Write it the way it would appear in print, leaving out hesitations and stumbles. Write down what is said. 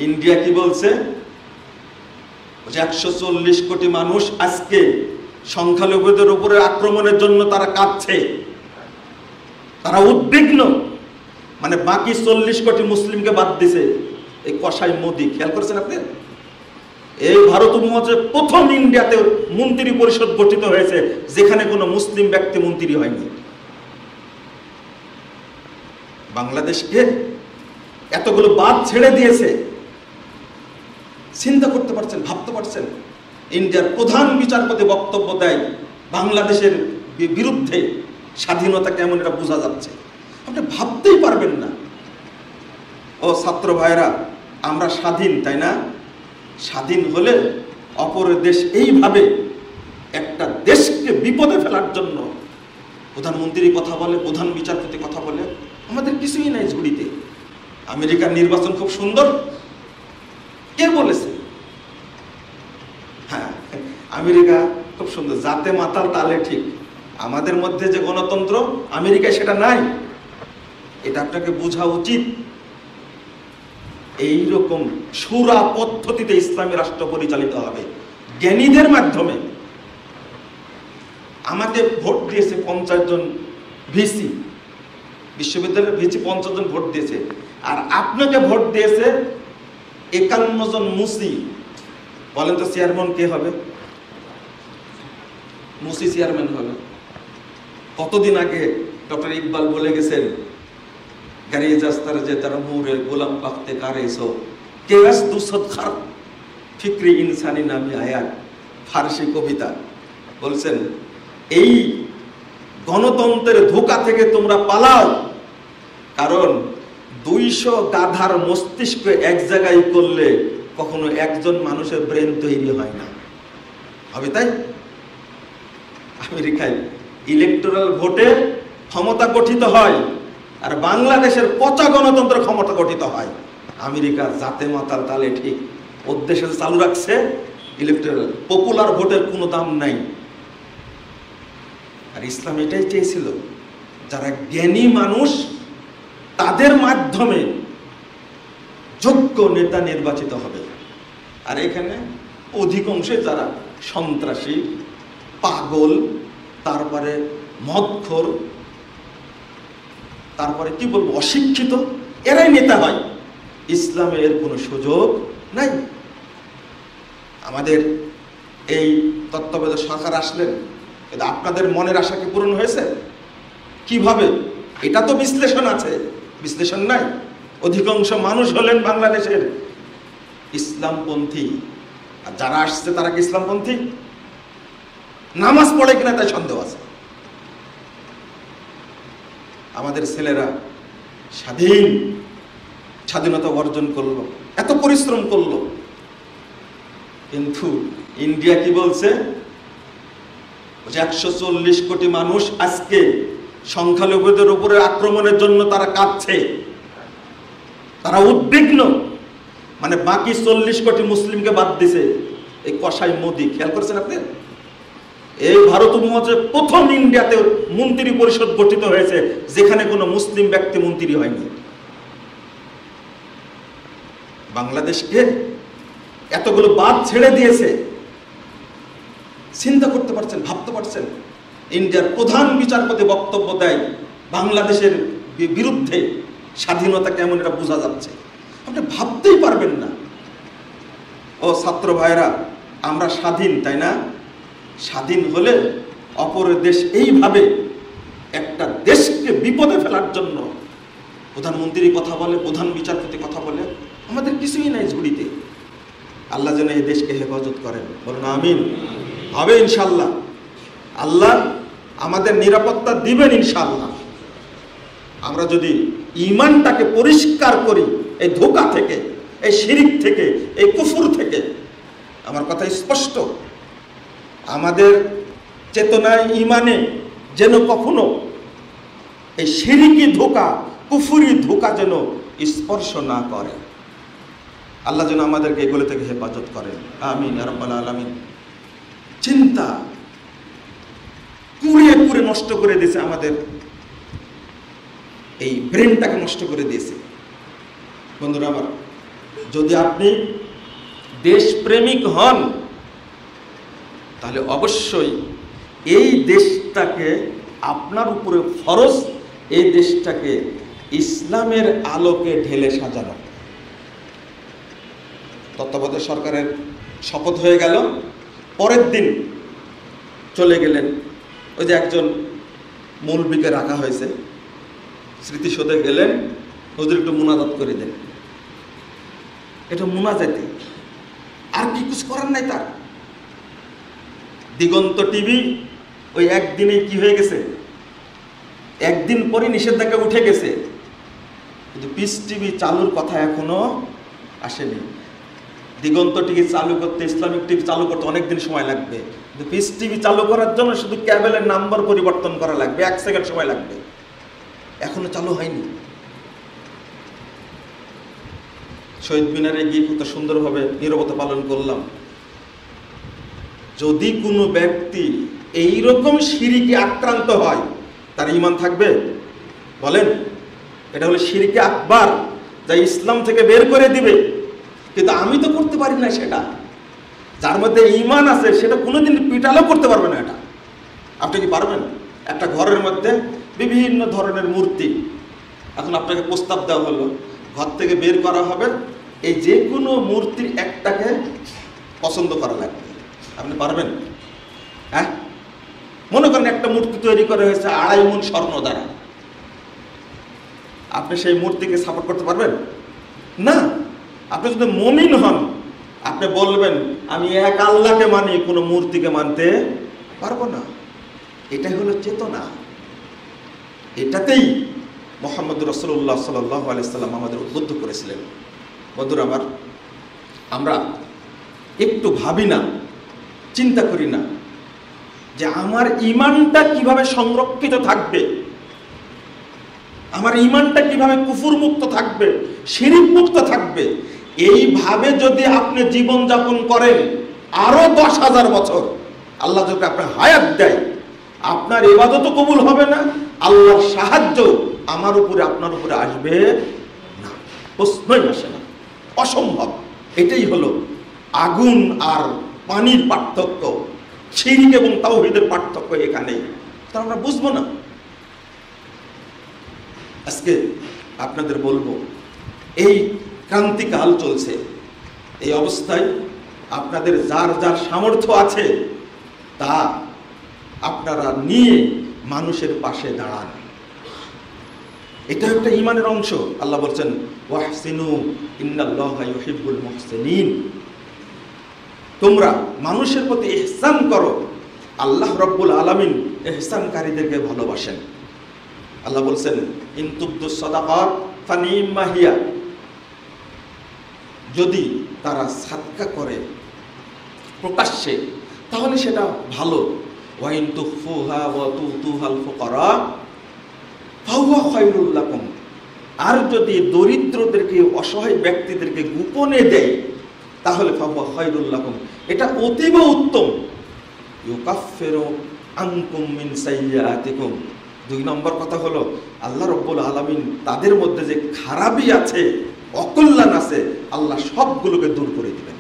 India কি বলছে? 140 কোটি মানুষ আজকে সংখ্যালঘুদের উপরে আক্রমণের জন্য তারা কাঁদছে, তারা উদ্বিগ্ন। মানে বাকি 40 কোটি মুসলিমকে বাদ দিছে এই কসাই মোদি। খেয়াল করেছেন আপনি? এই ভারত উপমহাদেশে প্রথম ইন্ডিয়াতে মন্ত্রী পরিষদ গঠিত হয়েছে যেখানে কোনো মুসলিম ব্যক্তি মন্ত্রী হয়নি। বাংলাদেশকে এতগুলো বাদ ছেড়ে দিয়েছে। চিন্তা করতে পারছেন, ভাবতে পারছেন? ইন্ডিয়ার প্রধান বিচারপতি বক্তব্য দেয় বাংলাদেশের বিরুদ্ধে। স্বাধীনতা কেমন এটা বোঝা যাচ্ছে, আপনি ভাবতেই পারবেন না। ও ছাত্র ভাইরা, আমরা স্বাধীন, তাই না? স্বাধীন হলে অপরের দেশ এইভাবে একটা দেশকে বিপদে ফেলার জন্য প্রধানমন্ত্রী কথা বলে, প্রধান বিচারপতি কথা বলে, আমাদের কিছুই নাই ঝুড়িতে। আমেরিকার নির্বাচন খুব সুন্দর, কে বলেছে? হ্যাঁ, আমেরিকা খুব সুন্দর, যাতে মাতাল তালে ঠিক। আমাদের মধ্যে যে গণতন্ত্র, আমেরিকায় সেটা নাই। এটা আপনাকে বোঝা উচিত। এইরকম সুরা পদ্ধতিতে ইসলামী রাষ্ট্র পরিচালিত হবে জ্ঞানীদের মাধ্যমে। আমাকে ভোট দিয়েছে 50 জন ভিসি, বিশ্ববিদ্যালয়ের ভিসি 50 জন ভোট দিয়েছে, আর আপনাকে ভোট দিয়েছে 51 জন মুসি। বলেন তো চেয়ারম্যান কে হবে? মুসি চেয়ারম্যান হবে। কতদিন আগে ডক্টর ইকবাল বলে গেছেন, গাড়িয়ে যাস্তার যে তার মুরের গোলাম পাকতে কারেছো কেয়াস দুসদ খার ফিক্রি ইনসানি নামি আয়াত, ফারসি কবিতা। বলছেন এই গণতন্ত্রের ধোঁকা থেকে তোমরা পালাও, কারণ 200 গাধার মস্তিষ্ক এক জায়গায় করলে কখনো একজন মানুষের ব্রেন তৈরি হয় না। হবে তাই? আমেরিকায় ইলেকটোরাল ভোটে ক্ষমতা গঠিত হয়, আর বাংলাদেশের পচা গণতন্ত্র ক্ষমতা গঠিত হয়। আমেরিকা জাতে মাতাল তালে ঠিক, ওর দেশে চালু রাখছে ইলেকটোরাল, পপুলার ভোটের কোনো দাম নাই। আর ইসলাম এটাই চেয়েছিল, যারা জ্ঞানী মানুষ তাদের মাধ্যমে যোগ্য নেতা নির্বাচিত হবে। আর এখানে অধিকাংশে যারা সন্ত্রাসী, পাগল, তারপরে মদখোর, তারপরে কি বলবো, অশিক্ষিত, এরাই নেতা হয়। ইসলামে এর কোনো সুযোগ নাই। আমাদের এই তত্ত্বাবধায়ক সরকার আসলেন, কিন্তু আপনাদের মনের আশা কি পূরণ হয়েছে? কিভাবে? এটা তো বিশ্লেষণ আছে, বিশ্লেষণ নাই। অধিকাংশ মানুষ হলেন বাংলাদেশের ইসলামপন্থী, আর যারা আসছে তারা কি ইসলামপন্থী? নামাজ পড়ে কিনা তাই সন্দেহ আছে। আমাদের ছেলেরা স্বাধীনতা অর্জন করলো, এত পরিশ্রম করলো, কিন্তু ইন্ডিয়া কি বলছে? 140 কোটি মানুষ আজকে সংখ্যালঘুদের উপরে আক্রমণের জন্য তারা কাঁদছে, তারা উদ্বিগ্ন। মানে বাকি 40 কোটি মুসলিমকে বাদ দিছে এই কসাই মোদি। খেয়াল করেছেন আপনি? এই ভারত উপমহাদেশে প্রথম ইন্ডিয়াতে মন্ত্রী পরিষদ গঠিত হয়েছে যেখানে কোনো মুসলিম ব্যক্তি মন্ত্রী হয়নি। বাংলাদেশকে এতগুলো বাদ ছেড়ে দিয়েছে। চিন্তা করতে পারছেন, ভাবতে পারছেন? ইন্ডিয়ার প্রধান বিচারপতি বক্তব্য দেয় বাংলাদেশের বিরুদ্ধে। স্বাধীনতা কেমন এটা বোঝা যাচ্ছে, আপনি ভাবতেই পারবেন না। ও ছাত্র ভাইরা, আমরা স্বাধীন, তাই না? স্বাধীন হলে অপরের দেশ এইভাবে একটা দেশকে বিপদে ফেলার জন্য প্রধানমন্ত্রী কথা বলে, প্রধান বিচারপতি কথা বলে, আমাদের কিছুই নাই ঝুড়িতে। আল্লাহ যেন এই দেশকে হেফাজত করেন, বলুন আমিন। হবে ইনশাল্লাহ, আল্লাহ আমাদের নিরাপত্তা দিবেন ইনশাল্লাহ। আমরা যদি ঈমানটাকে পরিষ্কার করি এই ধোঁকা থেকে, এই শিরিক থেকে, এই কুফর থেকে। আমার কথা স্পষ্ট, আমাদের চেতনায়, ঈমানে যেন কখনো এই শিরিকি ধোঁকা, কুফরি ধোঁকা যেন স্পর্শ না করে। আল্লাহ যেন আমাদেরকে এগুলো থেকে হেফাজত করেন, আমিন ইয়া রাব্বাল আলামিন। চিন্তা কুড়িয়ে কুড়ে নষ্ট করে দিয়েছে, আমাদের এই ব্রেনটাকে নষ্ট করে দিয়েছে। বন্ধুরা আমার, যদি আপনি দেশপ্রেমিক হন তাহলে অবশ্যই এই দেশটাকে আপনার উপরে ফরজ, এই দেশটাকে ইসলামের আলোকে ঢেলে সাজানো। তত্ত্বাবধায়ক সরকারের শপথ হয়ে গেল, পরের দিন চলে গেলেন, ওই যে একজন মৌলবীকে রাখা হয়েছে, স্মৃতিসৌধে গেলেন, ওদের একটু মুনাজাত করে দেন। এটা মুনাজাতি, আর কি কিছু করার নাই তার। দিগন্ত টিভি ওই একদিনে কি হয়ে গেছে, একদিন পরে নিষেধাজ্ঞা উঠে গেছে, কিন্তু পিস টিভি চালুর কথা এখনো আসেনি। দিগন্ত টিভি চালু করতে, ইসলামিক টিভি চালু করতে অনেকদিন সময় লাগবে, কিন্তু পিস টিভি চালু করার জন্য শুধু ক্যাবেলের নাম্বার পরিবর্তন করা লাগবে, 1 সেকেন্ড সময় লাগবে, এখনো চালু হয়নি। শহীদ মিনারে গিয়ে কত সুন্দরভাবে নীরবতা পালন করলাম। যদি কোনো ব্যক্তি এইরকম শিরকে আক্রান্ত হয়, তার ঈমান থাকবে? বলেন, এটা হলো শিরকে আকবার, যা ইসলাম থেকে বের করে দিবে। কিন্তু আমি তো করতে পারি না সেটা। যার মধ্যে ঈমান আছে সেটা কোনোদিন পিটালেও করতে পারবে না। এটা আপনি কি পারবেন? একটা ঘরের মধ্যে বিভিন্ন ধরনের মূর্তি, এখন আপনাকে প্রস্তাব দেওয়া হলো ঘর থেকে বের করা হবে, এই যে কোনো মূর্তির একটাকে পছন্দ করা লাগবে, আপনি পারবেন? হ্যাঁ, মনে করেন একটা মূর্তি তৈরি করা হয়েছে 2.5 মণ স্বর্ণ দ্বারা, আপনি সেই মূর্তিকে সাপোর্ট করতে পারবেন না। আপনি যদি মুমিন হন, আপনি বলবেন আমি এক আল্লাহকে মানি, কোনো মূর্তিকে মানতে পারবো না। এটাই হলো চেতনা। এটাতেই মুহাম্মদ রাসূলুল্লাহ সাল্লাল্লাহু আলাইহি সাল্লাম আমাদের উদ্বুদ্ধ করেছিলেন। বন্ধুরা আমার, আমরা একটু ভাবি না, চিন্তা করি না যে আমার ঈমানটা কিভাবে সংরক্ষিত থাকবে, আমার ঈমানটা কিভাবে কুফর মুক্ত থাকবে, শিরক মুক্ত থাকবে। এইভাবে যদি আপনি জীবন যাপন করেন আরো 10,000 বছর, আল্লাহ যদি আপনার হায়াত দেয়, আপনার ইবাদত কবুল হবে না, আল্লাহর সাহায্য আমার উপরে আপনার উপরে আসবে না, প্রশ্নই আসে না, অসম্ভব। এটাই হলো আগুন আর পানির পার্থক্য, শিরক এবং তাওহীদের পার্থক্য এখানেই। তা আমরা বুঝবো না। আজকে আপনাদের বলবো, এই ক্রান্তিকাল চলছে, এই অবস্থায় আপনাদের যার যার সামর্থ্য আছে তা আপনারা নিয়ে মানুষের পাশে দাঁড়ান। এটা একটা ঈমানের অংশ। আল্লাহ বলছেন ওয়াহসিনু ইন্নাল্লাহা ইউহিব্বুল মুহসিনিন, তোমরা মানুষের প্রতি ইহসান করো, আল্লাহ রাব্বুল আলামিন ইহসানকারীদেরকে ভালোবাসেন। আল্লাহ বলছেন ইন তুবদুস সাদাকাত ফানিম্মা হিয়া, যদি তারা সাদকা করে প্রকাশ্যে তাহলে সেটা ভালো। ওয়াইন তুখফুহা ওয়া তুতুহাল ফুকারা ফাহুয়া খায়রুল লাকুম, আর যদি দরিদ্রদেরকে, অসহায় ব্যক্তিদেরকে গোপনে দেয় তাহলে ফাহুয়া খায়রুল লাকুম, এটা অতীব উত্তম। ইউকাফিরু আনকুম মিন সাইয়্যাতিকুম, 2 নম্বর কথা হলো আল্লাহ রাব্বুল আলামিন তাদের মধ্যে যে খারাপই আছে, অকল্যাণ আছে, আল্লাহ সবগুলোকে দূর করে দিবেন।